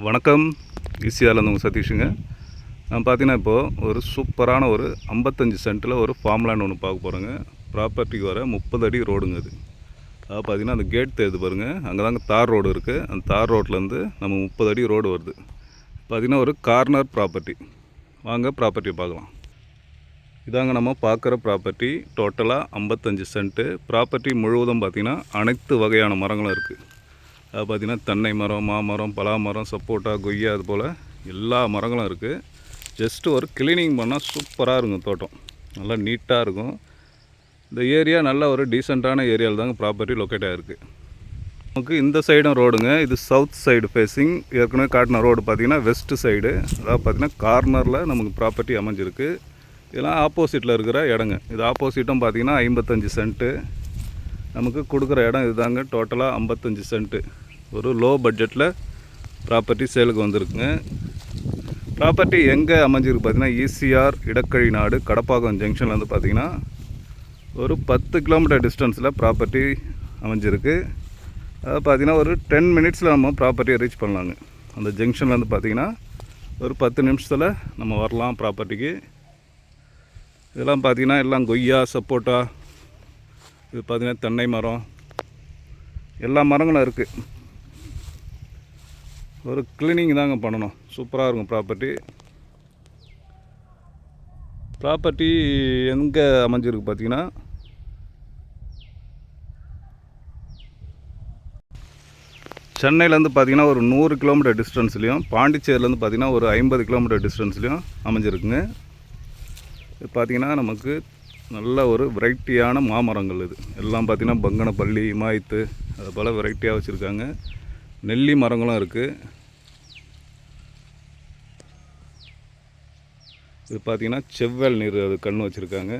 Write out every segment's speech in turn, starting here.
வணக்கம். ஈசிஆர்லேருந்து உங்கள் சதீஷுங்க. நான் பார்த்தீங்கன்னா இப்போது ஒரு சூப்பரான ஒரு 55 சென்ட்டில் ஒரு ஃபார்ம் லேண்ட் ஒன்று பார்க்க போகிறேங்க. ப்ராப்பர்ட்டிக்கு வர 30 அடி ரோடுங்க அது. அதாவது பார்த்தீங்கன்னா அந்த கேட் தெரியுது பாருங்கள், அங்கே தாங்க தார் ரோடு இருக்குது. அந்த தார் ரோட்லேருந்து நம்ம 30 அடி ரோடு வருது. பார்த்திங்கன்னா ஒரு கார்னர் ப்ராப்பர்ட்டி. வாங்க ப்ராப்பர்ட்டியை பார்க்கலாம். இதாங்க நம்ம பார்க்குற ப்ராப்பர்ட்டி. டோட்டலாக 55 சென்ட்டு. ப்ராப்பர்ட்டி முழுவதும் பார்த்திங்கன்னா அனைத்து வகையான மரங்களும் இருக்குது. அது பார்த்திங்கன்னா தென்னை மரம், மாமரம், பலா மரம், சப்போட்டா, கொய்யா, அது போல் எல்லா மரங்களும் இருக்குது. ஜஸ்ட்டு ஒரு கிளீனிங் பண்ணால் சூப்பராக இருக்கும் தோட்டம். நல்லா நீட்டாக இருக்கும். இந்த ஏரியா நல்ல ஒரு டீசெண்டான ஏரியாவில் தாங்க ப்ராப்பர்ட்டி லொக்கேட் ஆகிருக்கு. நமக்கு இந்த சைடும் ரோடுங்க. இது சவுத் சைடு ஃபேஸிங். ஏற்கனவே காட்டின ரோடு பார்த்திங்கன்னா வெஸ்ட்டு சைடு. அதாவது பார்த்திங்கன்னா கார்னரில் நமக்கு ப்ராப்பர்ட்டி அமைஞ்சிருக்கு. இதெல்லாம் ஆப்போசிட்டில் இருக்கிற இடங்க. இது ஆப்போசிட்டும் பார்த்திங்கன்னா 55 சென்ட்டு. நமக்கு கொடுக்குற இடம் இதுதாங்க. டோட்டலாக 55 சென்ட்டு. ஒரு லோ பட்ஜெட்டில் ப்ராப்பர்ட்டி சேலுக்கு வந்திருக்குங்க. ப்ராப்பர்ட்டி எங்கே அமைஞ்சிருக்கு பார்த்திங்கன்னா ஈசிஆர் இடக்கழி நாடு கடப்பாக்கம் ஜங்ஷன்லேருந்து பார்த்திங்கன்னா ஒரு 10 கிலோமீட்டர் டிஸ்டன்ஸில் ப்ராப்பர்ட்டி அமைஞ்சிருக்கு. அது பார்த்திங்கன்னா ஒரு 10 மினிட்ஸில் நம்ம ப்ராப்பர்ட்டியை ரீச் பண்ணலாங்க. அந்த ஜங்ஷன்லேருந்து பார்த்திங்கன்னா ஒரு 10 நிமிஷத்தில் நம்ம வரலாம் ப்ராப்பர்ட்டிக்கு. இதெல்லாம் பார்த்திங்கன்னா எல்லாம் கொய்யா, சப்போட்டா, இது பார்த்திங்கன்னா தென்னை மரம், எல்லா மரங்களும் இருக்குது. ஒரு கிளீனிங் தாங்க பண்ணணும். சூப்பராக இருக்கும் ப்ராப்பர்ட்டி. ப்ராப்பர்ட்டி எங்கே அமைஞ்சிருக்கு பார்த்திங்கன்னா சென்னையிலேருந்து பார்த்திங்கன்னா ஒரு 100 கிலோமீட்டர் டிஸ்டன்ஸ்லேயும், பாண்டிச்சேரியிலேருந்து பார்த்திங்கன்னா ஒரு 50 கிலோமீட்டர் டிஸ்டன்ஸ்லேயும் அமைஞ்சிருக்குங்க. இது பார்த்திங்கன்னா நமக்கு நல்ல ஒரு வெரைட்டியான மாமரங்கள். இது எல்லாம் பார்த்திங்கன்னா பங்கனப்பள்ளி, இமாயத்து, அது போல் வெரைட்டியாக வச்சுருக்காங்க. நெல்லி மரங்களும் இருக்குது. இது பார்த்திங்கன்னா செவ்வல் நீர் அது கன்று வச்சுருக்காங்க.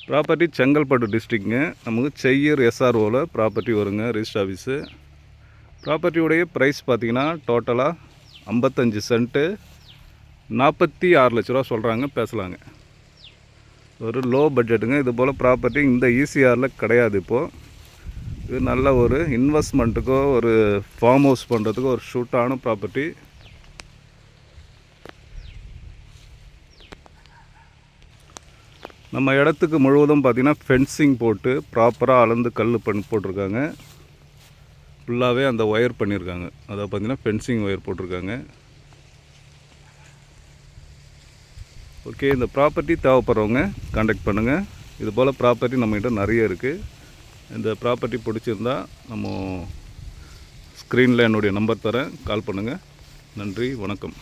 ப்ராப்பர்ட்டி செங்கல்பட்டு டிஸ்ட்ரிக்ங்க. நமக்கு செய்யூர் எஸ்ஆர்ஓவில் ப்ராப்பர்ட்டி வருங்க, ரிஜிஸ்டர் ஆஃபீஸு. ப்ராப்பர்ட்டியுடைய ப்ரைஸ் பார்த்திங்கன்னா டோட்டலாக 55 சென்ட்டு 46 லட்ச ரூபா சொல்கிறாங்க. பேசலாங்க. ஒரு லோ பட்ஜெட்டுங்க. இது போல் ப்ராப்பர்ட்டி இந்த ஈசிஆரில் கிடையாது. இப்போது இது நல்ல ஒரு இன்வெஸ்ட்மெண்ட்டுக்கோ ஒரு ஃபார்ம் ஹவுஸ் பண்ணுறதுக்கோ ஒரு ஷூட்டான ப்ராப்பர்ட்டி. நம்ம இடத்துக்கு முழுவதும் பார்த்திங்கன்னா ஃபென்சிங் போட்டு ப்ராப்பராக அளந்து கல் போட்டிருக்காங்க. ஃபுல்லாகவே அந்த ஒயர் பண்ணியிருக்காங்க. அதை பார்த்திங்கன்னா ஃபென்சிங் ஒயர் போட்டிருக்காங்க. ஓகே, இந்த ப்ராப்பர்ட்டி தேவைப்படுறவங்க கான்டாக்ட் பண்ணுங்கள். இது போல் ப்ராப்பர்ட்டி நம்மகிட்ட நிறைய இருக்குது. இந்த ப்ராப்பர்ட்டி பிடிச்சிருந்தா நம்ம ஸ்க்ரீனில் என்னுடைய நம்பர் தரேன், கால் பண்ணுங்கள். நன்றி, வணக்கம்.